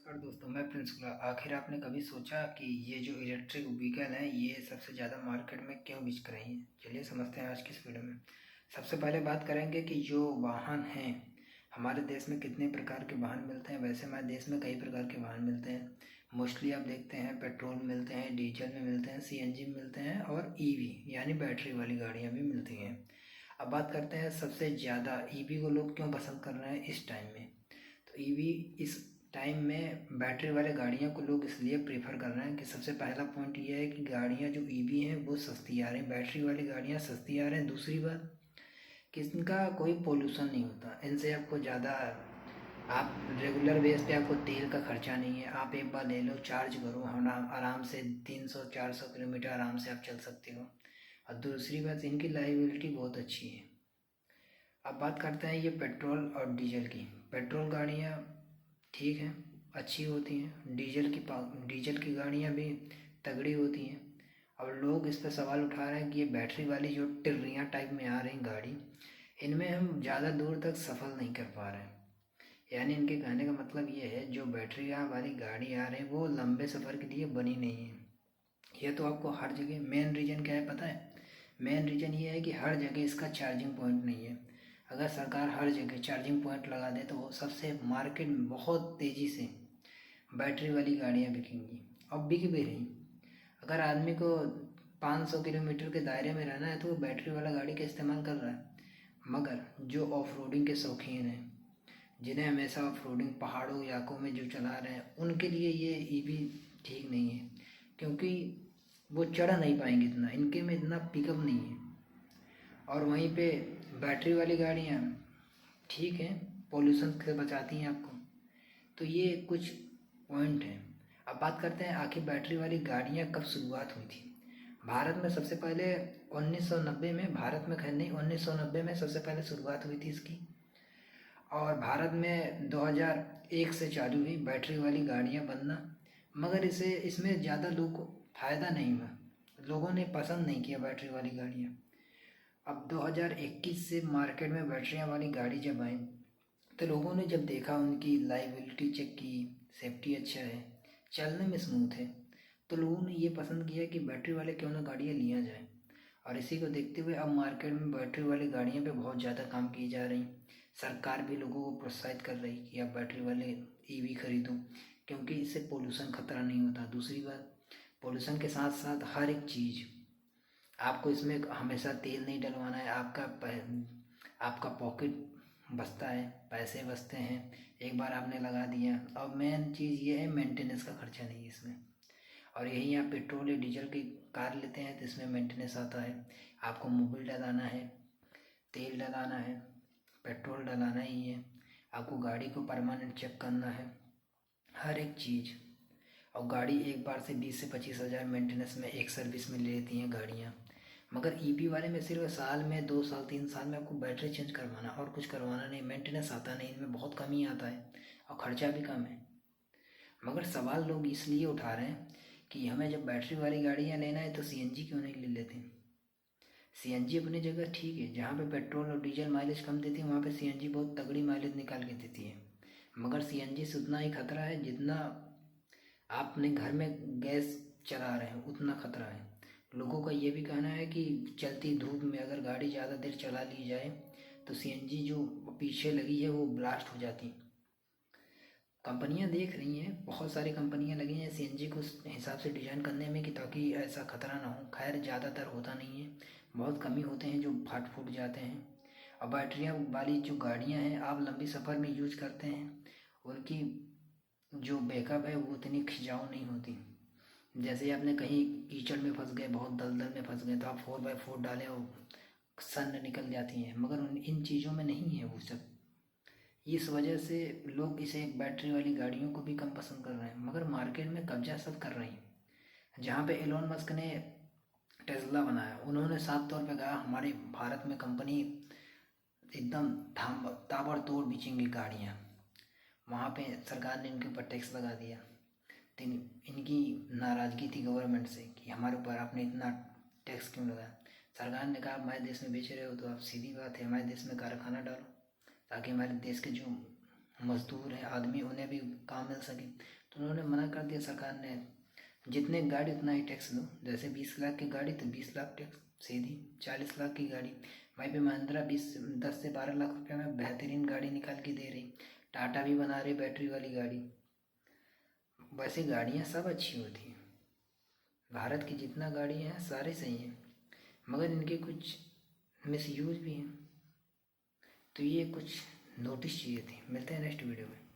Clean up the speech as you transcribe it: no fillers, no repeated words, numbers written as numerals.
नमस्कार दोस्तों, मैं प्रिंस गुला। आखिर आपने कभी सोचा कि ये जो इलेक्ट्रिक व्हीकल हैं ये सबसे ज़्यादा मार्केट में क्यों बिक रही हैं? चलिए समझते हैं आज की इस वीडियो में। सबसे पहले बात करेंगे कि जो वाहन हैं हमारे देश में कितने प्रकार के वाहन मिलते हैं। वैसे हमारे देश में कई प्रकार के वाहन मिलते हैं। मोस्टली आप देखते हैं पेट्रोल मिलते हैं, डीजल में मिलते हैं, सीएनजी मिलते हैं और ईवी यानी बैटरी वाली गाड़ियाँ भी मिलती हैं। अब बात करते हैं सबसे ज़्यादा ईवी को लोग क्यों पसंद कर रहे हैं इस टाइम में। तो ईवी इस टाइम में बैटरी वाले गाड़ियों को लोग इसलिए प्रेफर कर रहे हैं कि सबसे पहला पॉइंट ये है कि गाड़ियाँ जो ईवी हैं वो सस्ती आ रही हैं, बैटरी वाली गाड़ियाँ सस्ती आ रही हैं। दूसरी बात कि इनका कोई पोल्यूशन नहीं होता, इनसे आपको ज़्यादा आप रेगुलर बेस पे आपको तेल का खर्चा नहीं है। आप एक बार ले लो, चार्ज करो, हम आराम से 300-400 किलोमीटर आराम से आप चल सकते हो। और दूसरी बात इनकी लाइबिलिटी बहुत अच्छी है। अब बात करते हैं ये पेट्रोल और डीजल की। पेट्रोल गाड़ियाँ ठीक हैं, अच्छी होती हैं। डीजल की गाड़ियाँ भी तगड़ी होती हैं। अब लोग इस पर सवाल उठा रहे हैं कि ये बैटरी वाली जो टिर्रियाँ टाइप में आ रही गाड़ी, इनमें हम ज़्यादा दूर तक सफ़र नहीं कर पा रहे हैं। यानी इनके कहने का मतलब ये है जो बैटरी वाली गाड़ी आ रही है वो लंबे सफ़र के लिए बनी नहीं है। ये तो आपको हर जगह मेन रीज़न क्या है पता है? मेन रीज़न ये है कि हर जगह इसका चार्जिंग पॉइंट नहीं है। अगर सरकार हर जगह चार्जिंग पॉइंट लगा दे तो वो सबसे मार्केट में बहुत तेज़ी से बैटरी वाली गाड़ियाँ बिकेंगी। अब बिक भी रही। अगर आदमी को 500 किलोमीटर के दायरे में रहना है तो वो बैटरी वाला गाड़ी का इस्तेमाल कर रहा है। मगर जो ऑफ रोडिंग के शौकीन हैं, जिन्हें हमेशा ऑफ रोडिंग पहाड़ों इलाकों में जो चला रहे हैं, उनके लिए ये ईवी ठीक नहीं है। क्योंकि वो चढ़ नहीं पाएंगे, इतना इनके में इतना पिकअप नहीं है। और वहीं पे बैटरी वाली गाड़ियाँ ठीक है, पोल्यूशन से बचाती हैं आपको। तो ये कुछ पॉइंट हैं। अब बात करते हैं आखिर बैटरी वाली गाड़ियाँ कब शुरुआत हुई थी। भारत में सबसे पहले 1990 में, भारत में खैर नहीं, 1990 में सबसे पहले शुरुआत हुई थी इसकी। और भारत में 2001 से चालू हुई बैटरी वाली गाड़ियाँ बनना। मगर इसमें ज़्यादा लोग को फ़ायदा नहीं हुआ, लोगों ने पसंद नहीं किया बैटरी वाली गाड़ियाँ। अब 2021 से मार्केट में बैटरियाँ वाली गाड़ी जब आई तो लोगों ने जब देखा, उनकी लाइबिलिटी चेक की, सेफ्टी अच्छा है, चलने में स्मूथ है, तो लोगों ने ये पसंद किया कि बैटरी वाले क्यों ना गाड़ियाँ लिया जाए। और इसी को देखते हुए अब मार्केट में बैटरी वाली गाड़ियों पे बहुत ज़्यादा काम की जा रही। सरकार भी लोगों को प्रोत्साहित कर रही कि आप बैटरी वाले ईवी खरीदो, क्योंकि इससे पोल्यूशन खतरा नहीं होता। दूसरी बात, पोल्यूशन के साथ साथ हर एक चीज़ आपको इसमें हमेशा तेल नहीं डलवाना है। आपका पॉकेट बचता है, पैसे बचते हैं, एक बार आपने लगा दिया। अब मेन चीज़ ये है मेंटेनेंस का खर्चा नहीं है इसमें। और यही आप पेट्रोल या डीजल की कार लेते हैं तो इसमें मेंटेनेंस आता है। आपको मोबिल डलाना है, तेल डलाना है, पेट्रोल डलाना ही है, आपको गाड़ी को परमानेंट चेक करना है, हर एक चीज़। और गाड़ी एक बार से 20 से 25 हज़ार मेंटेनेंस में एक सर्विस में ले लेती हैं गाड़ियाँ। मगर ईवी वाले में सिर्फ साल में 2 साल 3 साल में आपको बैटरी चेंज करवाना और कुछ करवाना नहीं, मेंटेनेंस आता नहीं, इनमें बहुत कम ही आता है और ख़र्चा भी कम है। मगर सवाल लोग इसलिए उठा रहे हैं कि हमें जब बैटरी वाली गाड़ियाँ लेना है तो सीएनजी क्यों नहीं ले लेते। सीएनजी अपनी जगह ठीक है, जहाँ पे पेट्रोल और डीजल माइलेज कम देती है वहाँ पे सीएनजी बहुत तगड़ी माइलेज निकाल के देती है। मगर सीएनजी से उतना ही खतरा है जितना आप अपने घर में गैस चला रहे हैं, उतना खतरा है। लोगों का ये भी कहना है कि चलती धूप में अगर गाड़ी ज़्यादा देर चला ली जाए तो सीएनजी जो पीछे लगी है वो ब्लास्ट हो जाती। कंपनियां देख रही हैं, बहुत सारी कंपनियां लगी हैं सीएनजी को उस हिसाब से डिज़ाइन करने में कि ताकि ऐसा खतरा ना हो। खैर ज़्यादातर होता नहीं है, बहुत कम ही होते हैं जो फट फूट जाते हैं। और बैटरियाँ वाली जो गाड़ियाँ हैं आप लंबी सफ़र में यूज करते हैं, उनकी जो बैकअप है वो इतनी खिंचाऊ नहीं होती। जैसे आपने कहीं कीचड़ में फंस गए, बहुत दलदल में फंस गए, तो आप 4x4 डालें और सन निकल जाती हैं। मगर इन चीज़ों में नहीं है वो सब। इस वजह से लोग इसे बैटरी वाली गाड़ियों को भी कम पसंद कर रहे हैं। मगर मार्केट में कब्जा सब कर रही हैं। जहाँ पे एलोन मस्क ने टेस्ला बनाया, उन्होंने साफ तौर पे कहा हमारे भारत में कंपनी एकदम ताबड़तोड़ बेचेंगी गाड़ियाँ। वहाँ पे सरकार ने इनके ऊपर टैक्स लगा दिया। तो इनकी नाराज़गी थी गवर्नमेंट से कि हमारे ऊपर आपने इतना टैक्स क्यों लगाया। सरकार ने कहा हमारे देश में बेच रहे हो तो आप सीधी बात है हमारे देश में कारखाना डालो, ताकि हमारे देश के जो मज़दूर हैं आदमी, उन्हें भी काम मिल सके। तो उन्होंने मना कर दिया सरकार ने, जितने गाड़ी उतना ही टैक्स दो। जैसे 20 लाख की गाड़ी तो 20 लाख टैक्स सीधी। 40 लाख की गाड़ी, भाई भी महिंद्रा 10 से 12 लाख रुपये में बेहतरीन गाड़ी निकाल के दे रही। टाटा भी बना रही बैटरी वाली गाड़ी। वैसे गाड़ियाँ सब अच्छी होती हैं, भारत की जितना गाड़ी हैं सारे सही हैं, मगर इनके कुछ मिसयूज़ भी हैं। तो ये कुछ नोटिस चाहिए थी। मिलते हैं नेक्स्ट वीडियो में।